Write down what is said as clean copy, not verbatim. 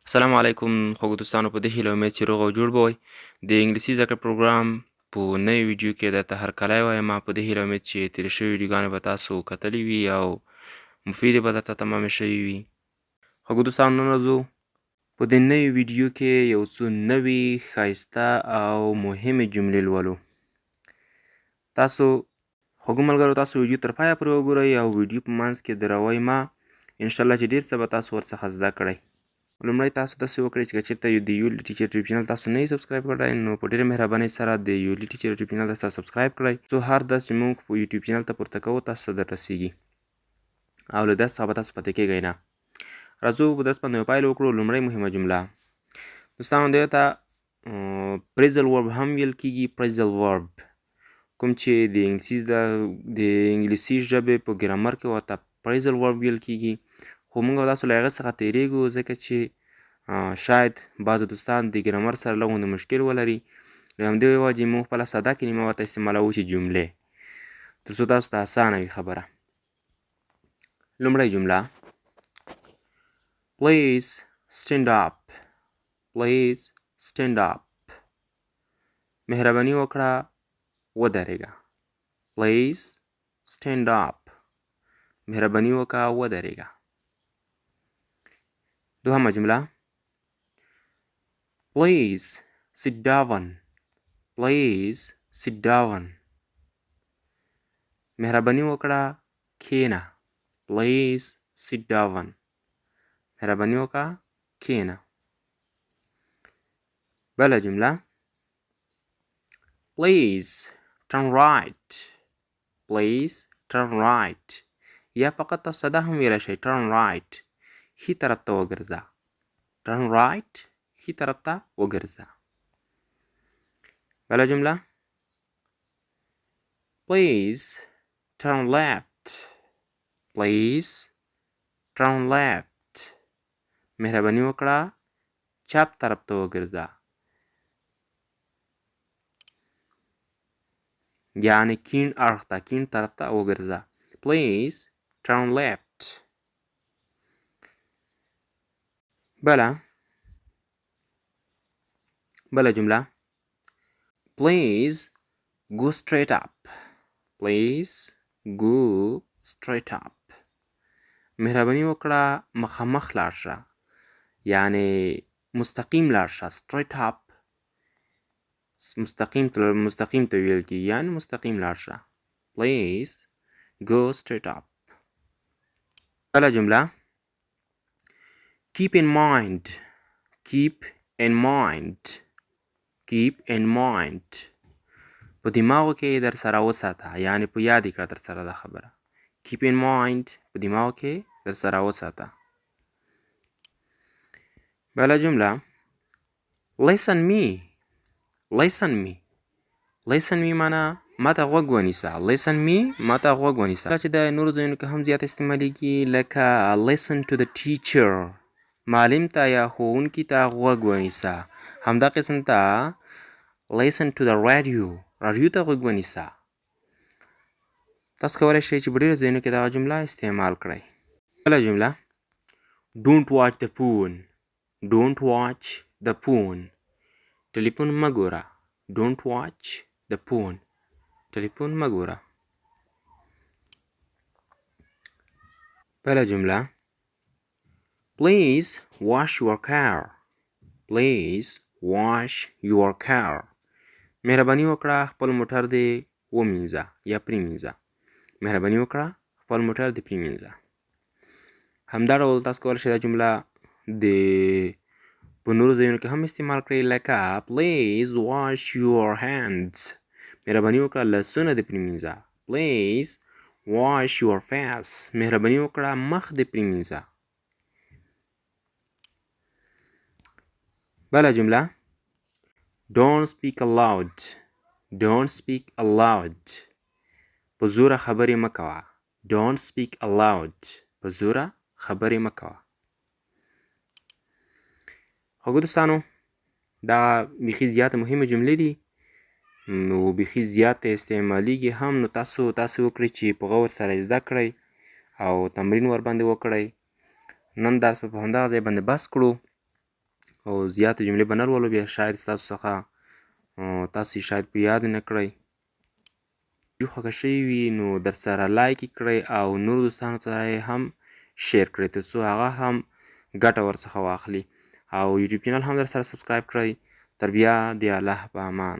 السلام علیکم خوږو دوستانو، په دې هیله امید چې روغ او جوړ به وئ. د انګلیسي زده کړې پروګرام په نوې ویډیو کې درته هرکلی وایم. په دې هیله امید چې تېرې شوې ویډیوګانې به تاسو کتلې وي او مفیدې به درته تمامې شوې وي. خوږو دوستانو، نن ورځو په دې نوې ویډیو کې یو څو نوې ښایسته او مهمې جملې لولو. تاسو خوږو ملګرو، تاسو ویډیو تر پایه پورې وګورئ او ویډیو په منځ کې دروئ مه. انشاءالله چې ډېر څه به تاسو ورڅخه زده کړئ. لومړی تاسو داسې وکړئ چې که چېرته د یولي ټیچر یوټیوب چینل تاسو نه یې سبسکرایب کړی، نو په ډېرې مهربانۍ سره د یولي ټیچر یوټیوب چینل تاسو سبسکرایب کړئ، څو هر درس چې موږ په یوټیوب چینل ته پورته کوو تاسو ته دررسیږي او له درس څخه به تاسو پاتې کېږئ نه. راځو په درس باندې پیل وکړو. لومړۍ مهمه جمله دوستانو، دې ته پریزل ورب هم ویل کېږي. پریزل ورب کوم چې د انګلیسي ژبې په ګرامر کې ورته پریزل ورب ویل کېږي، خو موږ تاسو له هغې څخه تېرېږو ځکه چې شاید بعضو دوستان د ګرامر سره لږ غوندې مشکل ولري. له همدې وجې موږ خپله ساده کلمه ورته استعمالوو چې جملې، تر څو تاسو ته اسانه وي خبره. لومړۍ جمله Please stand up. Please stand up. مهرباني وکړه ودرېږه. Please stand up. مهرباني وکړه ودرېږه. دوهمه جمله Please sit down. Please sit down. مهرباني وکړه کښېنه. Please sit down. مهرباني وکړه کښېنه. بله جمله Please turn right. Please turn right. یا فقط تاسو ساده هم ویلی شئ turn right. ښي طرف ته وګرځه. turn right. ښي طرف ته وګرځه. بله جمله Please turn left. Please turn left. مهرباني وکړه چپ طرف ته وګرځه. یعنې کیڼ اړخ ته، کیڼ طرف ته وګرځه. Please turn left. بله جمله Please go straight up. Please go straight up. مهرباني وکړه مخامخ لاړ شه، یعنې مستقیم لاړ شه. straight up مستقیم ته ویل کېږي، یعنې مستقیم لاړ شه. Please go straight up. بله جمله Keep in mind. Keep in mind. Keep in mind. په دماغو کې در سره وساته، یعنې په یاد یې کړه در سره دا خبره. Keep in mind. په دماغو کې در سره وساته. بله جمله Listen me. Listen me. Listen me معنا ما ته غوږ ونیسه. Listen me ما ته غوږ ونیسه. چې د نورو ځایونو کې هم زیات استعمالیږي، لکه listen to the teacher. معلم ته یا ښوونکي ته غوږ ونیسه. همدا قسم ته listen to the radio. رادیو ته غوږ ونیسه. تاسو کولی شئ چې په ډېرو ځایونو کې دغه جمله استعمال کړئ. بله جمله Don't watch the phone. Don't watch the phone. ټلیفون مه ګوره. Don't watch the phone. ټلیفون مه ګوره. بله جمله Please wash your car. Please wash your car. مهرباني وکړه خپل موټر دې ومینځه یا پرېمینځه. مهرباني وکړه خپل موټر دې پرېمینځه. همدا ډول تاسو کولی شئ دا جمله په نورو ځایونو کې هم استعمال کړئ، لکه Please wash your hands. مهرباني وکړه لاسونه دې پرېمینځه. Please wash your face. مهرباني وکړه مخ دې پرېمینځه. بله جمله Don't speak aloud. Don't speak aloud. په زوره خبرې مه کوه. Don't speak aloud. په زوره خبرې مه کوه. خوږو دوستانو، دا بیخي زیاته مهمه جملې دي، نو بیخي زیاته استعمالیږي هم، نو تاسو وکړئ چې په غور سره یې زده کړئ او تمرین ورباندې وکړئ. نن درس په همدغه ځای باندې بس کړو. او زیاتې جملې به نه لولو، بیا شاید ستاسو څخه تاسو یې شاید په یاد نه کړئ. ویډیو خوښه شوې وي نو درسره لایک یې کړئ او نورو دوستانو ته یې هم شیر کړئ تر څو هغه هم ګټه ورڅخه واخلي، او یوټیوب چینل هم درسره سبسکرایب کړئ. تر بیا د الله په امان.